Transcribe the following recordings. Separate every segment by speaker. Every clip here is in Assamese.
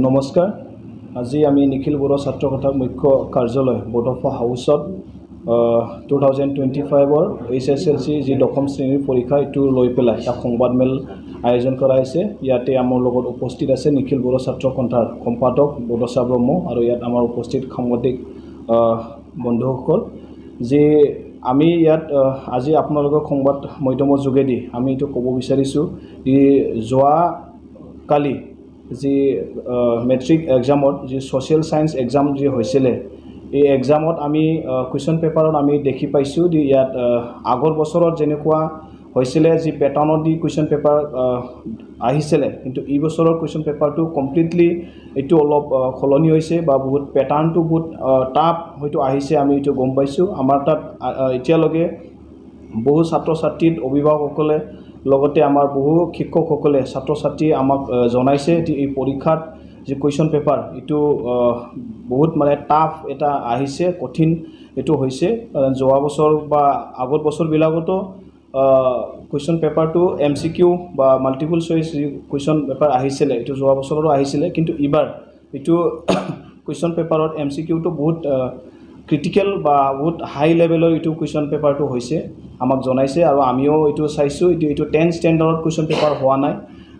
Speaker 1: নমস্কাৰ। আজি আমি নিখিল বড়ো ছাত্ৰ কথা মুখ্য কাৰ্যালয় বডোফা হাউচত 2025 HSLC যি দশম শ্ৰেণীৰ পৰীক্ষা এইটো লৈ পেলাই এটা সংবাদমেল আয়োজন কৰা হৈছে। ইয়াতে আমাৰ লগত উপস্থিত আছে নিখিল বড়ো ছাত্ৰ সন্থাৰ সম্পাদক বডোচা ব্ৰহ্ম আৰু ইয়াত আমাৰ উপস্থিত সাংবাদিক বন্ধুসকল। যে আমি ইয়াত আজি আপোনালোকৰ সংবাদ মাধ্যমৰ যোগেদি আমি এইটো ক'ব বিচাৰিছোঁ যে যোৱা কালি যি মেট্ৰিক এক্সামত যি ছ'চিয়েল সায়েন্স এক্সাম যি হৈছিলে এই এক্সামত আমি কুৱেশ্যন পেপাৰত আমি দেখি পাইছোঁ যে ইয়াত আগৰ বছৰত যেনেকুৱা হৈছিলে যি পেটাৰ্ণত দি কুৱেশ্যন পেপাৰ আহিছিলে, কিন্তু এই বছৰৰ কুৱেশ্যন পেপাৰটো কমপ্লিটলি এইটো অলপ সলনি হৈছে বা বহুত পেটাৰ্ণটো বহুত টাফ হয়তো আহিছে। আমি এইটো গম পাইছোঁ। আমাৰ তাত এতিয়ালৈকে বহু ছাত্ৰ ছাত্ৰীৰ অভিভাৱকসকলে লগতে আমাৰ বহু শিক্ষকসকলে ছাত্ৰ ছাত্ৰী আমাক জনাইছে যে এই পৰীক্ষাত যে কুৱেশ্যন পেপাৰ এইটো বহুত মানে টাফ এটা আহিছে, কঠিন এইটো হৈছে। যোৱা বছৰ বা আগৰ বছৰবিলাকতো কুৱেশ্যন পেপাৰটো MCQ বা মাল্টিপল চইচ কুৱেশ্যন পেপাৰ আহিছিলে, এইটো যোৱা বছৰৰো আহিছিলে, কিন্তু এইবাৰ এইটো কুৱেশ্যন পেপাৰত MCQটো বহুত ক্ৰিটিকেল বা বহুত হাই লেভেলৰ এইটো কুৱেশ্যন পেপাৰটো হৈছে আমাক জনাইছে। আৰু আমিও এইটো চাইছোঁ, এইটো 10th ষ্টেণ্ডাৰ্ডত কুৱেশ্যন পেপাৰ হোৱা নাই।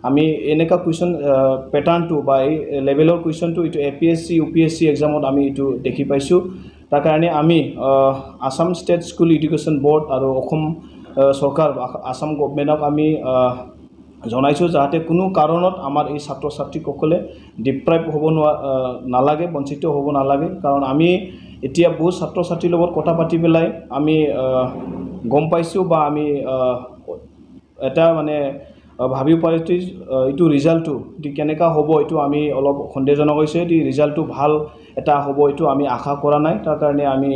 Speaker 1: আমি এনেকুৱা কুৱেশ্যন পেটাৰ্ণটো বা এই লেভেলৰ কুৱেশ্যনটো এইটো APSC UPSC এক্সামত আমি এইটো দেখি পাইছোঁ। তাৰ কাৰণে আমি Assam state school education board আৰু অসম চৰকাৰ আসাম গভৰ্ণমেণ্টক আমি জনাইছোঁ যাতে কোনো কাৰণত আমাৰ এই ছাত্ৰ ছাত্ৰীসকলে ডিপ্ৰাইভ হ'ব নালাগে, বঞ্চিত হ'ব নালাগে। কাৰণ আমি এতিয়া বহু ছাত্ৰ ছাত্ৰীৰ লগত কথা পাতি পেলাই আমি গম পাইছোঁ বা আমি এটা মানে ভাবিব পাৰিছোঁ এইটো ৰিজাল্টটো কেনেকুৱা হ'ব, এইটো আমি অলপ সন্দেহজনক হৈছে। এই ৰিজাল্টটো ভাল এটা হ'ব এইটো আমি আশা কৰা নাই। তাৰ কাৰণে আমি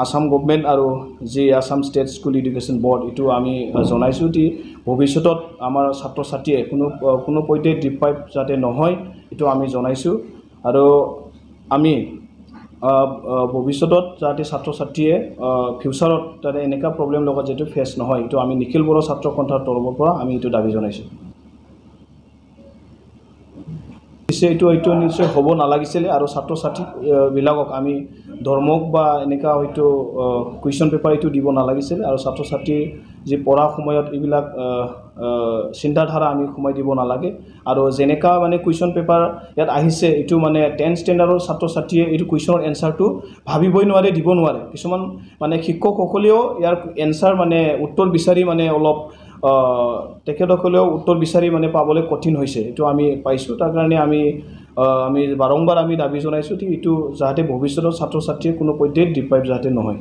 Speaker 1: আসাম গভৰ্ণমেণ্ট আৰু যি Assam state school education board এইটো আমি জনাইছোঁ যে ভৱিষ্যতত আমাৰ ছাত্ৰ ছাত্ৰীয়ে কোনো পধ্যে ডিপ্ৰাইভ যাতে নহয় এইটো আমি জনাইছোঁ। আৰু আমি ভৱিষ্যতত যাতে ছাত্ৰ ছাত্ৰীয়ে ফিউচাৰত যাতে এনেকুৱা প্ৰব্লেম লগত যাতে ফেচ নহয় এইটো আমি নিখিল বড়ো ছাত্ৰ সন্থাৰ তৰফৰ পৰা আমি এইটো দাবী জনাইছোঁ। এইটো নিশ্চয় হ'ব নালাগিছিলে। আৰু ছাত্ৰ ছাত্ৰীবিলাকক আমি ধৰ্মক বা এনেকুৱা হয়তো কুৱেশ্যন পেপাৰ এইটো দিব নালাগিছিলে। আৰু ছাত্ৰ ছাত্ৰীৰ যি পঢ়াৰ সময়ত এইবিলাক চিন্তাধাৰা আমি সোমাই দিব নালাগে। আৰু যেনেকুৱা মানে কুৱেশ্যন পেপাৰ ইয়াত আহিছে এইটো মানে 10th ষ্টেণ্ডাৰ্ডৰ ছাত্ৰ ছাত্ৰীয়ে এইটো কুৱেশ্যনৰ এনচাৰটো ভাবিবই নোৱাৰে, দিব নোৱাৰে। কিছুমান মানে শিক্ষকসকলেও ইয়াৰ এনচাৰ মানে উত্তৰ বিচাৰি মানে অলপ তেখেতসকলেও উত্তৰ বিচাৰি মানে পাবলৈ কঠিন হৈছে, এইটো আমি পাইছোঁ। তাৰ কাৰণে আমি বাৰম্বাৰ আমি দাবী জনাইছোঁ যে এইটো যাতে ভৱিষ্যতৰ ছাত্ৰ ছাত্ৰীয়ে কোনো পধ্যে ডিপ্ৰাইভ যাতে নহয়।